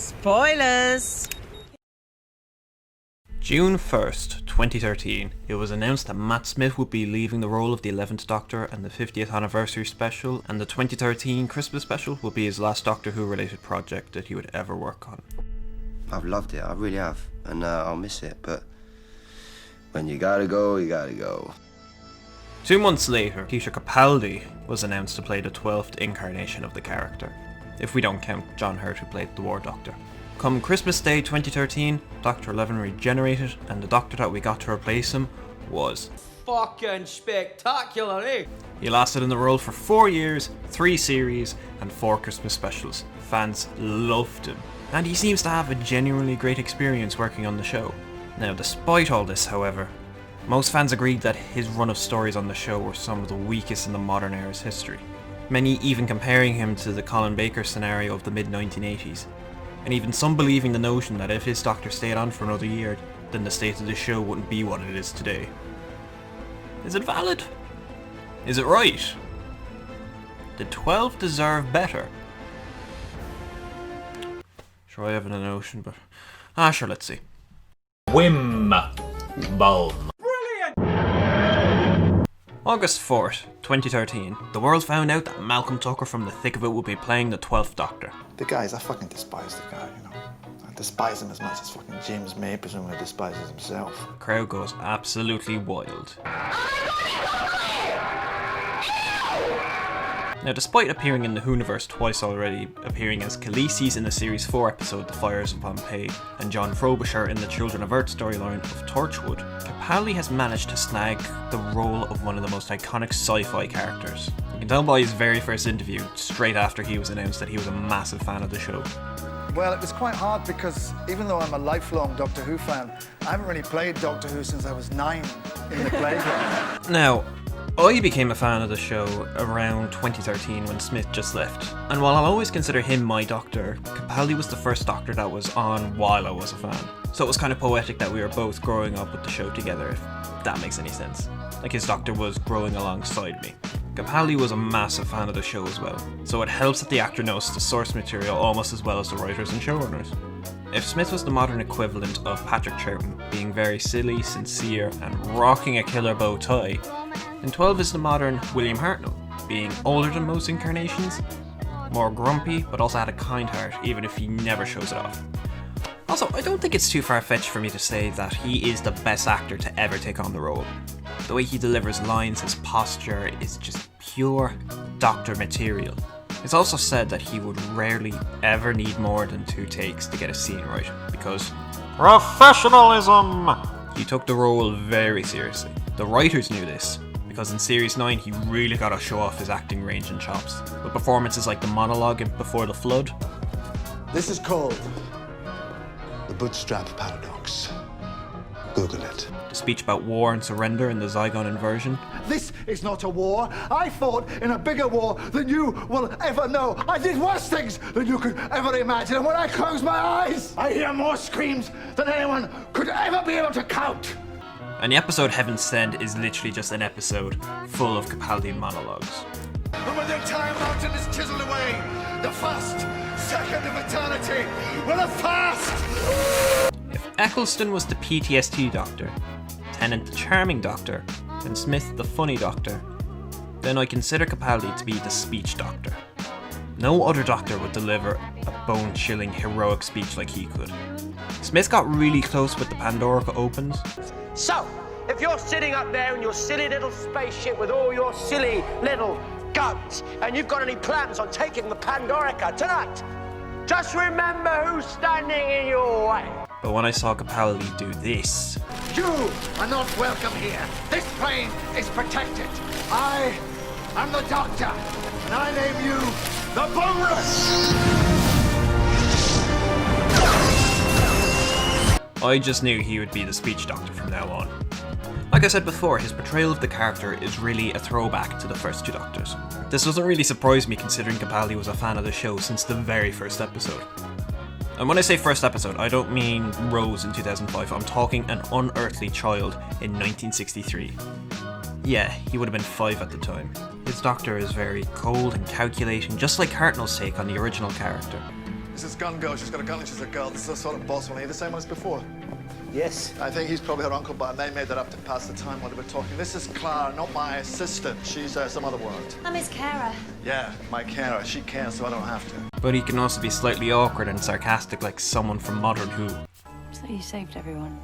Spoilers! June 1st, 2013, it was announced that Matt Smith would be leaving the role of the 11th Doctor, and the 50th anniversary special and the 2013 Christmas special would be his last Doctor Who related project that he would ever work on. I've loved it, I really have, and I'll miss it, but when you gotta go, you gotta go. 2 months later, Capaldi was announced to play the 12th incarnation of the character, if we don't count John Hurt, who played the War Doctor. Come Christmas Day 2013, Dr. 11 regenerated, and the Doctor that we got to replace him was fucking spectacular, eh? He lasted in the role for 4 years, 3 series, and 4 Christmas specials. Fans loved him, and he seems to have a genuinely great experience working on the show. Now, despite all this, however, most fans agreed that his run of stories on the show were some of the weakest in the modern era's history. Many even comparing him to the Colin Baker scenario of the mid-1980s. And even some believing the notion that if his Doctor stayed on for another year, then the state of the show wouldn't be what it is today. Is it valid? Is it right? Did 12 deserve better? Sure, I have a notion, but... sure, let's see. Whimbulm. August 4th, 2013, the world found out that Malcolm Tucker from The Thick of It would be playing the 12th Doctor. The guys, I fucking despise the guy, you know. I despise him as much as fucking James May presumably despises himself. The crowd goes absolutely wild. Now, despite appearing in the Whoniverse twice already, appearing as Khaleesi's in the Series 4 episode The Fires of Pompeii, and John Frobisher in the Children of Earth storyline of Torchwood, Capaldi has managed to snag the role of one of the most iconic sci-fi characters. You can tell by his very first interview, straight after he was announced, that he was a massive fan of the show. Well, it was quite hard because even though I'm a lifelong Doctor Who fan, I haven't really played Doctor Who since I was 9 in the playground. Now, I became a fan of the show around 2013 when Smith just left, and while I'll always consider him my Doctor, Capaldi was the first Doctor that was on while I was a fan. So it was kind of poetic that we were both growing up with the show together, if that makes any sense. Like his Doctor was growing alongside me. Capaldi was a massive fan of the show as well, so it helps that the actor knows the source material almost as well as the writers and showrunners. If Smith was the modern equivalent of Patrick Troughton, being very silly, sincere, and rocking a killer bow tie, then 12 is the modern William Hartnell, being older than most incarnations, more grumpy, but also had a kind heart, even if he never shows it off. Also, I don't think it's too far-fetched for me to say that he is the best actor to ever take on the role. The way he delivers lines, his posture is just pure Doctor material. It's also said that he would rarely ever need more than 2 takes to get a scene right, because professionalism! He took the role very seriously. The writers knew this, because in Series 9 he really got to show off his acting range and chops, with performances like the monologue in Before the Flood. This is called the bootstrap paradox. Google it. The speech about war and surrender in the Zygon inversion. This is not a war. I fought in a bigger war than you will ever know. I did worse things than you could ever imagine. And when I close my eyes, I hear more screams than anyone could ever be able to count. And the episode Heaven Sent is literally just an episode full of Capaldi monologues. And when the time mountain is chiseled away, the first second of eternity will have passed. If Eccleston was the PTSD Doctor, Tennant the charming Doctor, and Smith the funny Doctor, then I consider Capaldi to be the speech Doctor. No other Doctor would deliver a bone-chilling heroic speech like he could. Smith got really close with the Pandorica opens. So, if you're sitting up there in your silly little spaceship with all your silly little guns, and you've got any plans on taking the Pandorica tonight, just remember who's standing in your way. But when I saw Capaldi do this... You are not welcome here. This plane is protected. I am the Doctor, and I name you the Boneless. I just knew he would be the speech Doctor from now on. Like I said before, his portrayal of the character is really a throwback to the first 2 Doctors. This doesn't really surprise me considering Capaldi was a fan of the show since the very first episode. And when I say first episode, I don't mean Rose in 2005, I'm talking an unearthly child in 1963. Yeah, he would have been 5 at the time. His Doctor is very cold and calculating, just like Hartnell's take on the original character. This is gun girl. She's got a gun and she's a girl. This is the sort of boss one. Are you the same one as before? Yes. I think he's probably her uncle, but they made that up to pass the time while they were talking. This is Clara, not my assistant. She's some other word. I'm his carer. Yeah, my carer. She can, so I don't have to. But he can also be slightly awkward and sarcastic like someone from Modern Who. So you saved everyone.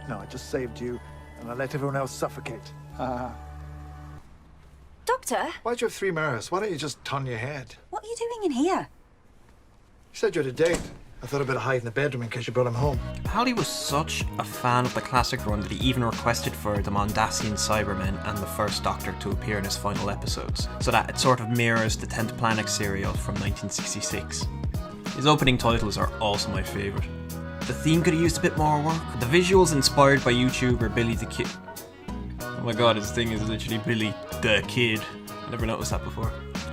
No, I just saved you, and I let everyone else suffocate. Doctor, Why'd you have 3 mirrors? Why don't you just turn your head? what are you doing in here? You said you had a date. I thought I'd better hide in the bedroom in case you brought him home. Capaldi was such a fan of the classic run that he even requested for the Mondasian Cybermen and the First Doctor to appear in his final episodes, so that it sort of mirrors the 10th Planet serial from 1966. His opening titles are also my favourite. The theme could have used a bit more work. The visuals inspired by YouTuber Billy the Kid. Oh my god, his thing is literally Billy the Kid. I never noticed that before.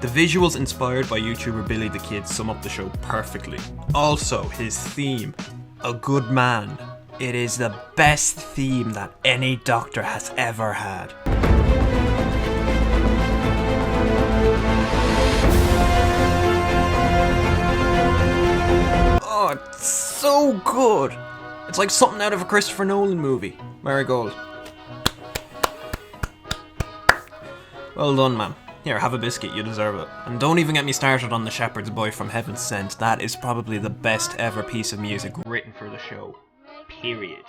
The visuals inspired by YouTuber Billy the Kid sum up the show perfectly. Also, his theme, A Good Man. It is the best theme that any Doctor has ever had. Oh, it's so good. It's like something out of a Christopher Nolan movie. Marigold. Well done, man. Here, have a biscuit, you deserve it. And don't even get me started on The Shepherd's Boy from Heaven Sent. That is probably the best ever piece of music written for the show. Period.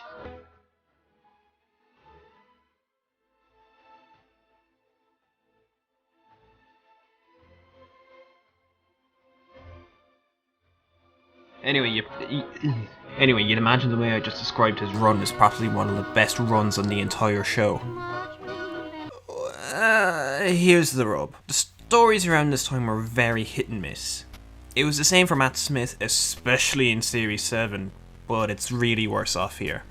Anyway, you'd imagine the way I just described his run is probably one of the best runs on the entire show. Here's the rub. The stories around this time were very hit and miss. It was the same for Matt Smith, especially in Series 7, but it's really worse off here.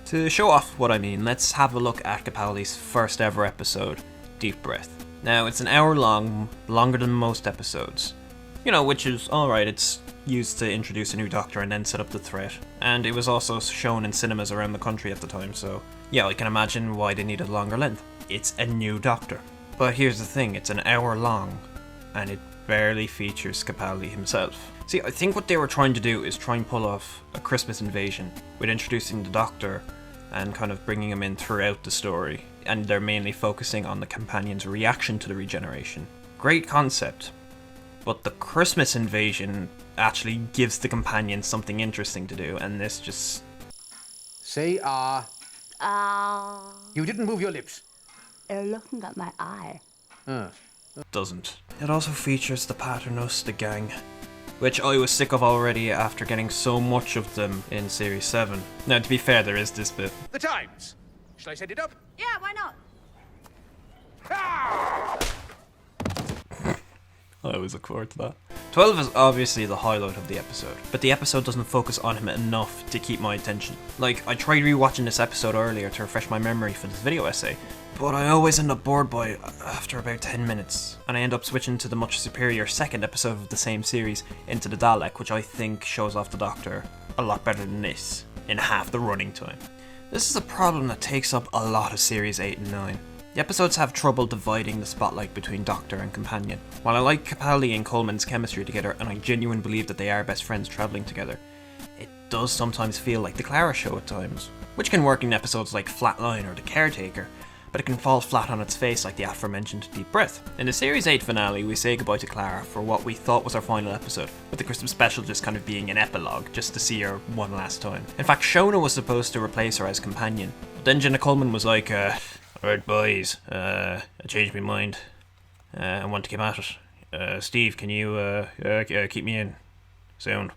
To show off what I mean, let's have a look at Capaldi's first ever episode, Deep Breath. Now, it's an hour long, longer than most episodes. You know, which is alright, it's used to introduce a new Doctor and then set up the threat. And it was also shown in cinemas around the country at the time, so yeah, I can imagine why they needed longer length. It's a new Doctor. But here's the thing, it's an hour long, and it barely features Capaldi himself. See, I think what they were trying to do is try and pull off a Christmas invasion with introducing the Doctor and kind of bringing him in throughout the story, and they're mainly focusing on the companion's reaction to the regeneration. Great concept, but the Christmas invasion actually gives the companion something interesting to do, and this just... Say You didn't move your lips. You're looking at my eye. doesn't. It also features the Paternoster gang, which I was sick of already after getting so much of them in Series 7. Now, to be fair, there is this bit. The Times. Shall I set it up? Yeah, why not? I always look forward to that. 12 is obviously the highlight of the episode, but the episode doesn't focus on him enough to keep my attention. Like, I tried rewatching this episode earlier to refresh my memory for this video essay, but I always end up bored by after about 10 minutes, and I end up switching to the much superior second episode of the same series, Into the Dalek, which I think shows off the Doctor a lot better than this, in half the running time. This is a problem that takes up a lot of Series 8 and 9. The episodes have trouble dividing the spotlight between Doctor and companion. While I like Capaldi and Coleman's chemistry together, and I genuinely believe that they are best friends travelling together, it does sometimes feel like the Clara show at times, which can work in episodes like Flatline or The Caretaker, but it can fall flat on its face like the aforementioned Deep Breath. In the Series 8 finale, we say goodbye to Clara for what we thought was our final episode, with the Christmas special just kind of being an epilogue, just to see her one last time. In fact, Shona was supposed to replace her as companion, but then Jenna Coleman was like, alright boys, I changed my mind. I want to get at it. Steve, can you keep me in? Sound.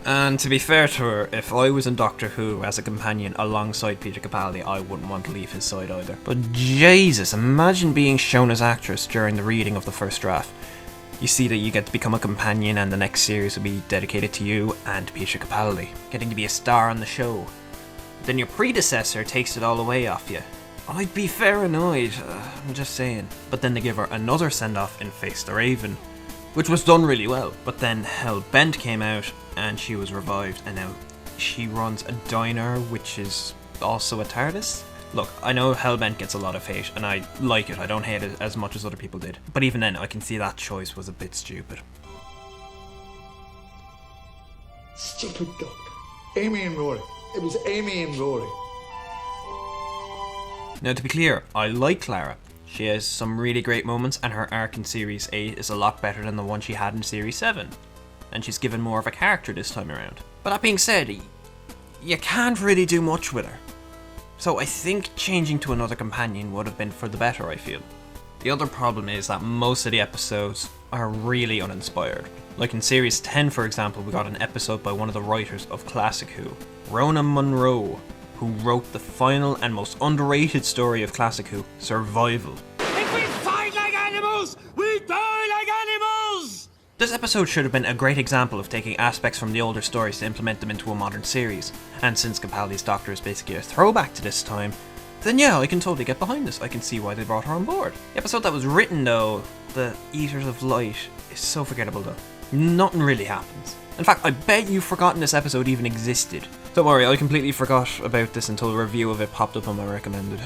And to be fair to her, if I was in Doctor Who as a companion alongside Peter Capaldi, I wouldn't want to leave his side either. But Jesus, imagine being Shona's actress during the reading of the first draft. You see that you get to become a companion and the next series will be dedicated to you and Peter Capaldi, getting to be a star on the show. Then your predecessor takes it all away off you. I'd be fair annoyed, I'm just saying. But then they give her another send-off in Face the Raven, which was done really well. But then Hell Bent came out and she was revived, and now she runs a diner which is also a TARDIS. Look, I know Hellbent gets a lot of hate, and I like it. I don't hate it as much as other people did. But even then, I can see that choice was a bit stupid. Stupid doctor. Amy and Rory. It was Amy and Rory. Now, to be clear, I like Clara. She has some really great moments, and her arc in Series 8 is a lot better than the one she had in Series 7. And she's given more of a character this time around. But that being said, you can't really do much with her. So I think changing to another companion would have been for the better, I feel. The other problem is that most of the episodes are really uninspired. Like in Series 10, for example, we got an episode by one of the writers of Classic Who, Rona Munro, who wrote the final and most underrated story of Classic Who, Survival. If we fight like animals, we die like animals! This episode should have been a great example of taking aspects from the older stories to implement them into a modern series, and since Capaldi's Doctor is basically a throwback to this time, then yeah, I can totally get behind this. I can see why they brought her on board. The episode that was written though, The Eaters of Light, is so forgettable though. Nothing really happens. In fact, I bet you've forgotten this episode even existed. Don't worry, I completely forgot about this until a review of it popped up on my recommended.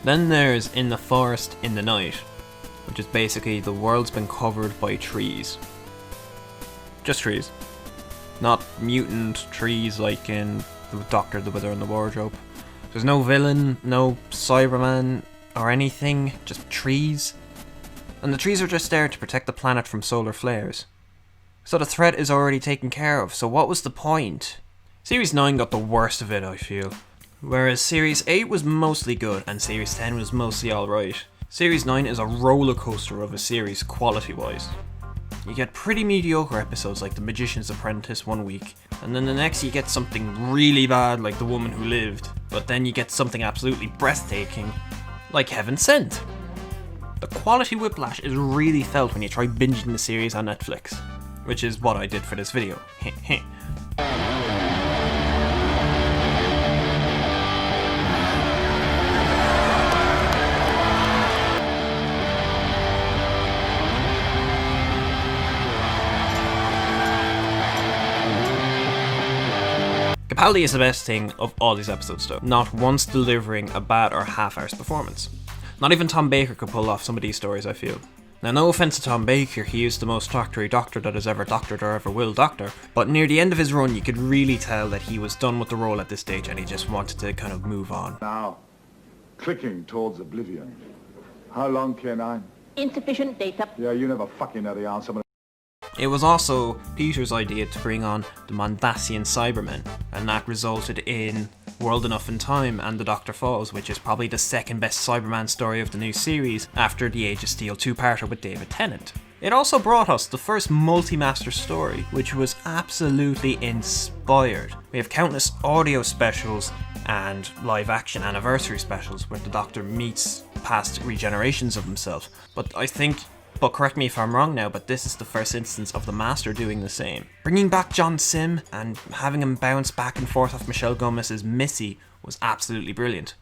Then there's In the Forest in the Night, which is basically the world's been covered by trees. Just trees. Not mutant trees like in The Doctor, the Wither and the Wardrobe. There's no villain, no Cyberman or anything, just trees. And the trees are just there to protect the planet from solar flares. So the threat is already taken care of, so what was the point? Series 9 got the worst of it, I feel. Whereas Series 8 was mostly good and Series 10 was mostly alright. Series 9 is a roller coaster of a series quality-wise. You get pretty mediocre episodes like The Magician's Apprentice one week, and then the next you get something really bad like The Woman Who Lived, but then you get something absolutely breathtaking like Heaven Sent. The quality whiplash is really felt when you try binging the series on Netflix, which is what I did for this video. Capaldi is the best thing of all these episodes though, not once delivering a bad or half-arsed performance. Not even Tom Baker could pull off some of these stories, I feel. Now, no offense to Tom Baker, he is the most doctory doctor that has ever doctored or ever will doctor, but near the end of his run you could really tell that he was done with the role at this stage and he just wanted to kind of move on. Now, clicking towards oblivion. How long, K9? Insufficient data. Yeah, you never fucking know the answer. It was also Peter's idea to bring on the Mondasian Cybermen, and that resulted in World Enough in Time and The Doctor Falls, which is probably the second best Cyberman story of the new series after the Age of Steel two-parter with David Tennant. It also brought us the first multi-master story, which was absolutely inspired. We have countless audio specials and live-action anniversary specials where the Doctor meets past regenerations of himself, but correct me if I'm wrong now, but this is the first instance of the Master doing the same. Bringing back John Sim and having him bounce back and forth off Michelle Gomez's Missy was absolutely brilliant.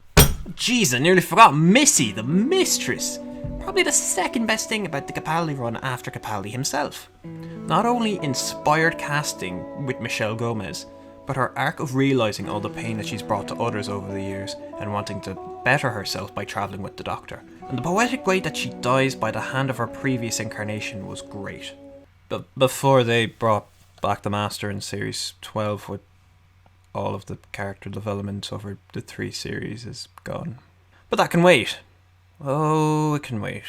Jeez, I nearly forgot Missy, the Mistress! Probably the second best thing about the Capaldi run after Capaldi himself. Not only inspired casting with Michelle Gomez, but her arc of realising all the pain that she's brought to others over the years and wanting to better herself by travelling with the Doctor. And the poetic way that she dies by the hand of her previous incarnation was great. But before they brought back the Master in Series 12 with all of the character development over the 3 series is gone. But that can wait. Oh, it can wait.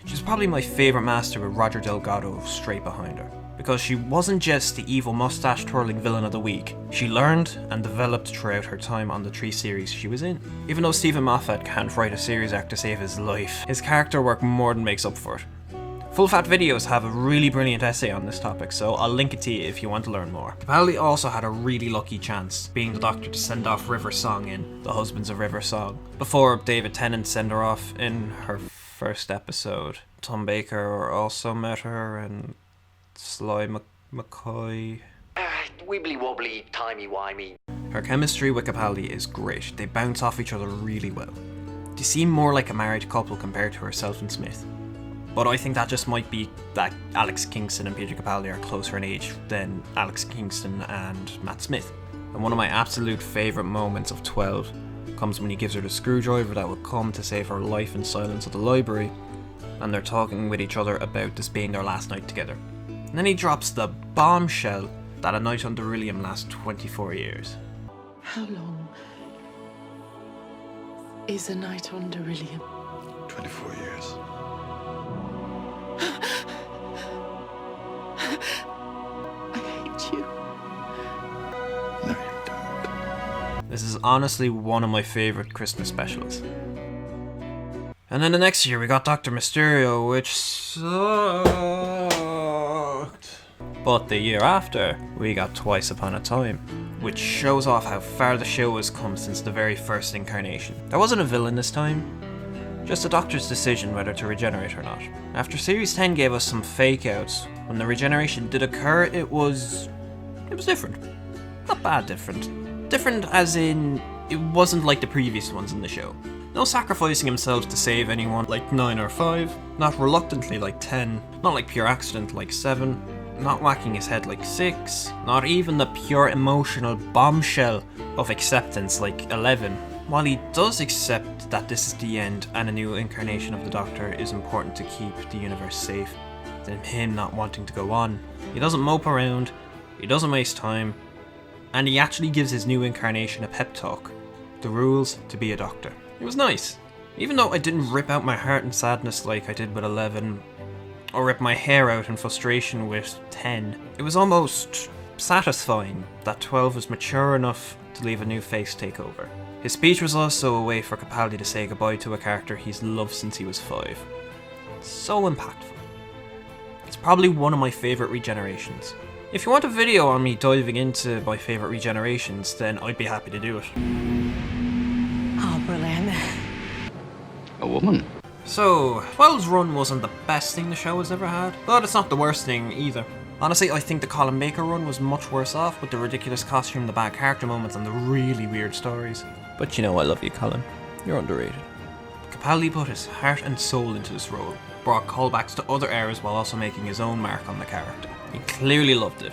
She's probably my favourite Master with Roger Delgado straight behind her. Because she wasn't just the evil mustache-twirling villain of the week. She learned and developed throughout her time on the 3 series she was in. Even though Stephen Moffat can't write a series arc to save his life, his character work more than makes up for it. Full Fat Videos have a really brilliant essay on this topic, so I'll link it to you if you want to learn more. Capaldi also had a really lucky chance, being the Doctor to send off River Song in The Husbands of River Song, before David Tennant sent her off in her first episode. Tom Baker also met her, and Sly McCoy. Wibbly wobbly, timey wimey. Her chemistry with Capaldi is great. They bounce off each other really well. They seem more like a married couple compared to herself and Smith. But I think that just might be that Alex Kingston and Peter Capaldi are closer in age than Alex Kingston and Matt Smith. And one of my absolute favourite moments of 12 comes when he gives her the screwdriver that will come to save her life in silence at the library, and they're talking with each other about this being their last night together. And then he drops the bombshell that a night under Whimbulm lasts 24 years. How long is a night under Whimbulm? 24 years. I hate you. No, you don't. This is honestly one of my favourite Christmas specials. And then the next year we got Dr. Mysterio, which sucked. But the year after, we got Twice Upon a Time, which shows off how far the show has come since the very first incarnation. There wasn't a villain this time, just a doctor's decision whether to regenerate or not. After Series 10 gave us some fake outs, when the regeneration did occur, it was different. Not bad different. Different as in, it wasn't like the previous ones in the show. No sacrificing himself to save anyone like 9 or 5, not reluctantly like 10, not like pure accident like 7, not whacking his head like 6, not even the pure emotional bombshell of acceptance like 11. While he does accept that this is the end and a new incarnation of the Doctor is important to keep the universe safe, than him not wanting to go on, he doesn't mope around, he doesn't waste time, and he actually gives his new incarnation a pep talk. The rules to be a Doctor. It was nice. Even though I didn't rip out my heart in sadness like I did with 11, or rip my hair out in frustration with 10, it was almost satisfying that 12 was mature enough to leave a new face take over. His speech was also a way for Capaldi to say goodbye to a character he's loved since he was 5. So impactful. It's probably one of my favourite regenerations. If you want a video on me diving into my favourite regenerations, then I'd be happy to do it. Oh, brilliant. A woman. So, 12's run wasn't the best thing the show has ever had, but it's not the worst thing either. Honestly, I think the Colin Baker run was much worse off with the ridiculous costume, the bad character moments, and the really weird stories. But you know I love you, Colin. You're underrated. Capaldi put his heart and soul into this role, brought callbacks to other eras while also making his own mark on the character. He clearly loved it.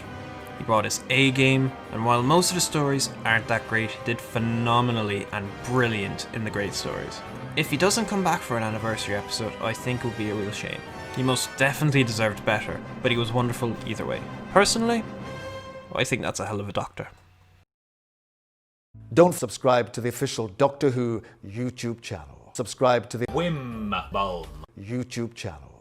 He brought his A game, and while most of the stories aren't that great, he did phenomenally and brilliant in the great stories. If he doesn't come back for an anniversary episode, I think it would be a real shame. He most definitely deserved better, but he was wonderful either way. Personally, I think that's a hell of a Doctor. Don't subscribe to the official Doctor Who YouTube channel. Subscribe to the Whimbulm. YouTube channel.